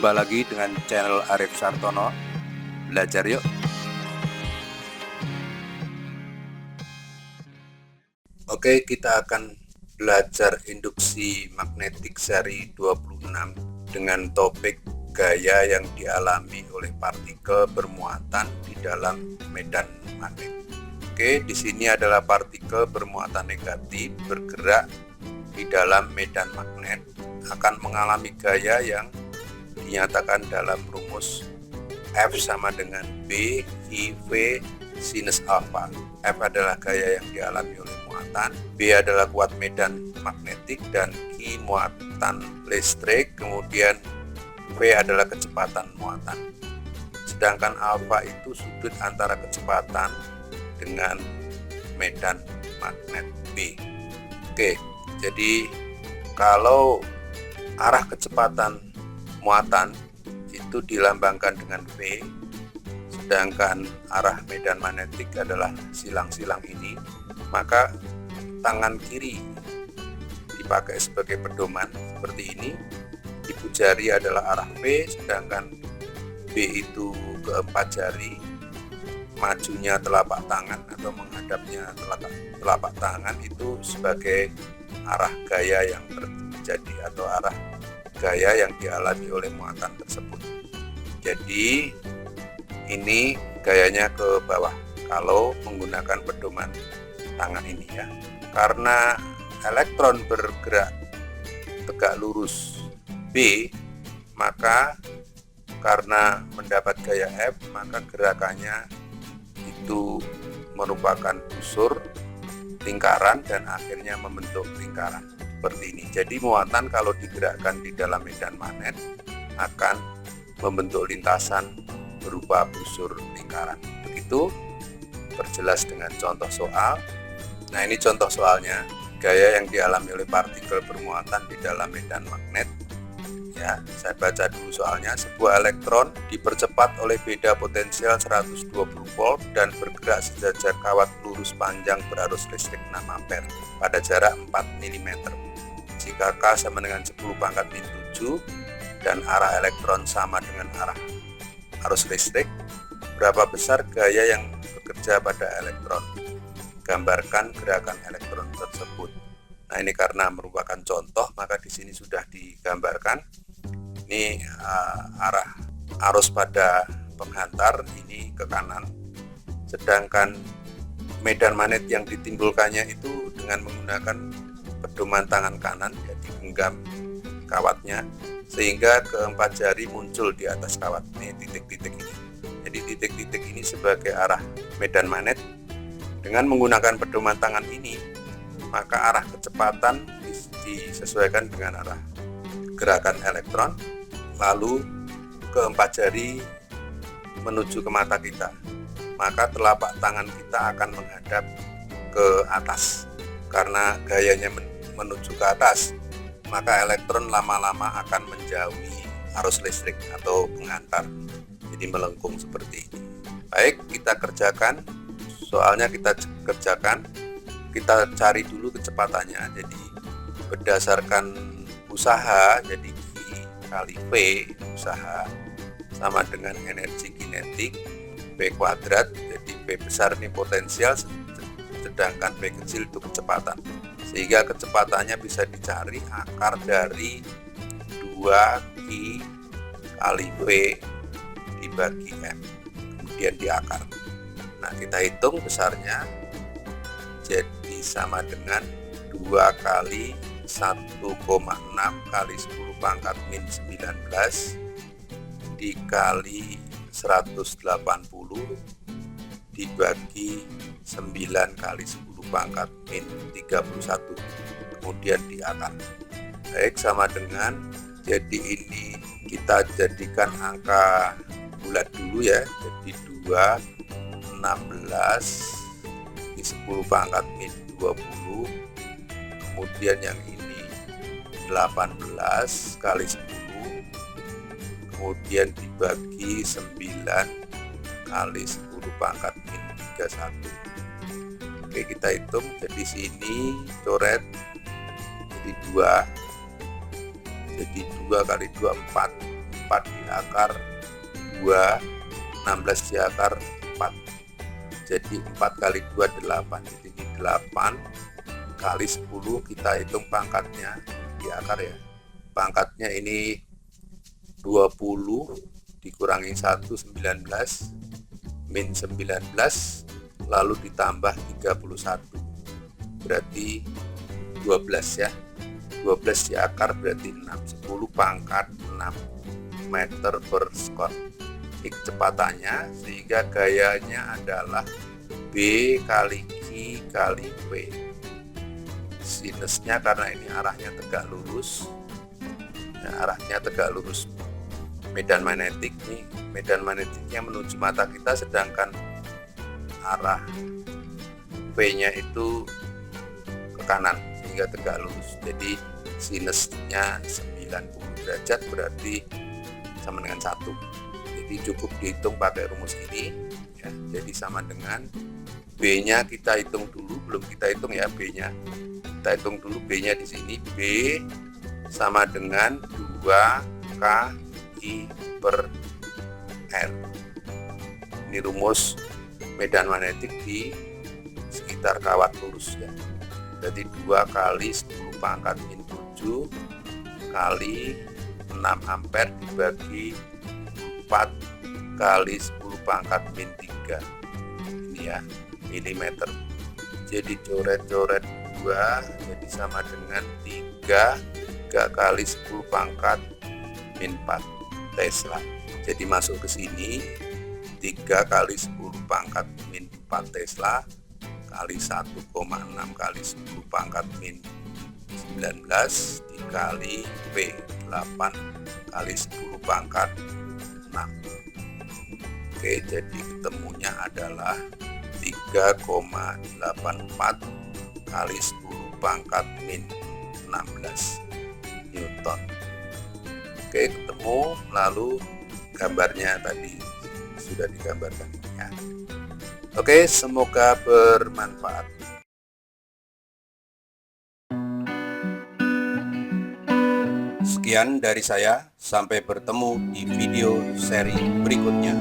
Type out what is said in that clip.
Jumpa lagi dengan channel Arif Sartono. Belajar yuk. Oke, kita akan belajar induksi magnetik seri 26 dengan topik gaya yang dialami oleh partikel bermuatan di dalam medan magnet. Oke, di sini adalah partikel bermuatan negatif bergerak di dalam medan magnet akan mengalami gaya yang dinyatakan dalam rumus F sama dengan B I V sinus alfa. F adalah gaya yang dialami oleh muatan, B adalah kuat medan magnetik, dan Q muatan listrik, kemudian V adalah kecepatan muatan. Sedangkan alfa itu sudut antara kecepatan dengan medan magnet B. Oke, jadi kalau arah kecepatan muatan itu dilambangkan dengan V, sedangkan arah medan magnetik adalah silang-silang ini, maka tangan kiri dipakai sebagai pedoman seperti ini. Ibu jari adalah arah V, sedangkan B itu keempat jari, majunya telapak tangan atau menghadapnya telapak tangan itu sebagai arah gaya yang terjadi atau arah gaya yang dialami oleh muatan tersebut. Jadi ini gayanya ke bawah kalau menggunakan pedoman tangan ini ya. Karena elektron bergerak tegak lurus B, maka karena mendapat gaya F, maka gerakannya itu merupakan busur lingkaran dan akhirnya membentuk lingkaran seperti ini. Jadi muatan kalau digerakkan di dalam medan magnet akan membentuk lintasan berupa busur lingkaran. Begitu, perjelas dengan contoh soal. Nah, ini contoh soalnya, gaya yang dialami oleh partikel bermuatan di dalam medan magnet. Ya, saya baca dulu soalnya. Sebuah elektron dipercepat oleh beda potensial 120 volt dan bergerak sejajar kawat lurus panjang berarus listrik 6 ampere pada jarak 4 mm. Jika K sama dengan 10 pangkat min 7 dan arah elektron sama dengan arah arus listrik, berapa besar gaya yang bekerja pada elektron? Gambarkan gerakan elektron tersebut. Nah, ini karena merupakan contoh, maka di sini sudah digambarkan. Ini arah arus pada penghantar ini ke kanan, sedangkan medan magnet yang ditimbulkannya itu dengan menggunakan pedoman tangan kanan, jadi genggam kawatnya sehingga keempat jari muncul di atas kawat. Ini titik-titik ini. Jadi titik-titik ini sebagai arah medan magnet. Dengan menggunakan pedoman tangan ini, maka arah kecepatan disesuaikan dengan arah gerakan elektron, lalu keempat jari menuju ke mata kita, maka telapak tangan kita akan menghadap ke atas. Karena gayanya menuju ke atas, maka elektron lama-lama akan menjauhi arus listrik atau penghantar, jadi melengkung seperti ini. Baik, kita kerjakan soalnya, kita kerjakan. Kita cari dulu kecepatannya. Jadi berdasarkan usaha, jadi I kali V, usaha sama dengan energi kinetik V kuadrat. Jadi V besar ini potensial, sedangkan V kecil itu kecepatan. Sehingga kecepatannya bisa dicari akar dari 2 I kali V dibagi M, kemudian diakar. Nah, kita hitung besarnya, jadi sama dengan 2 kali 1,6 kali 10 pangkat min 19 dikali 180 dibagi 9 kali 10 pangkat min 31, kemudian diakar. Baik, sama dengan, jadi ini kita jadikan angka bulat dulu ya, jadi 2, 16 di 10 pangkat min 20, kemudian yang ini 18 kali 10, kemudian dibagi 9 kali 10 pangkat min 31. Oke, kita hitung. Jadi sini coret jadi 2, jadi 2 kali 2 4, 4 di akar 2, 16 di akar 4. Jadi 4 kali 2 8. Jadi ini 8 kali 10, kita hitung pangkatnya di akar ya. Pangkatnya ini 20 dikurangi 1 19 min 19 lalu ditambah 31 berarti 12 ya. 12 di akar berarti 6. 10 pangkat 6 meter per skot. Ini kecepatannya, sehingga gayanya adalah B kali Q kali P. Sinusnya karena ini arahnya tegak lurus, ya, arahnya tegak lurus medan magnetik nih, medan magnetiknya menuju mata kita, sedangkan arah P-nya itu ke kanan sehingga tegak lurus. Jadi sinusnya 90 derajat berarti sama dengan 1. Jadi cukup dihitung pakai rumus ini ya. Jadi sama dengan B-nya kita hitung dulu, belum kita hitung ya B-nya. Kita hitung dulu B-nya di sini. B sama dengan 2KI per R. Ini rumus medan magnetik di sekitar kawat lurus ya. Jadi 2 kali 10 pangkat min 7 kali 6 ampere dibagi 4 kali 10 pangkat min 3. Ini ya, milimeter. Jadi coret-coret 2 jadi sama dengan 3 kali 10 pangkat min 4 Tesla. Jadi masuk ke sini 3 kali 10 pangkat min 4 Tesla kali 1,6 kali 10 pangkat min 19 dikali P 8 kali 10 pangkat 6. Oke, jadi ketemunya adalah 3,84 kali 10 pangkat min 16 Newton. Oke, ketemu. Lalu gambarnya tadi sudah digambarkan ya. Oke, semoga bermanfaat. Sekian dari saya, sampai bertemu di video seri berikutnya.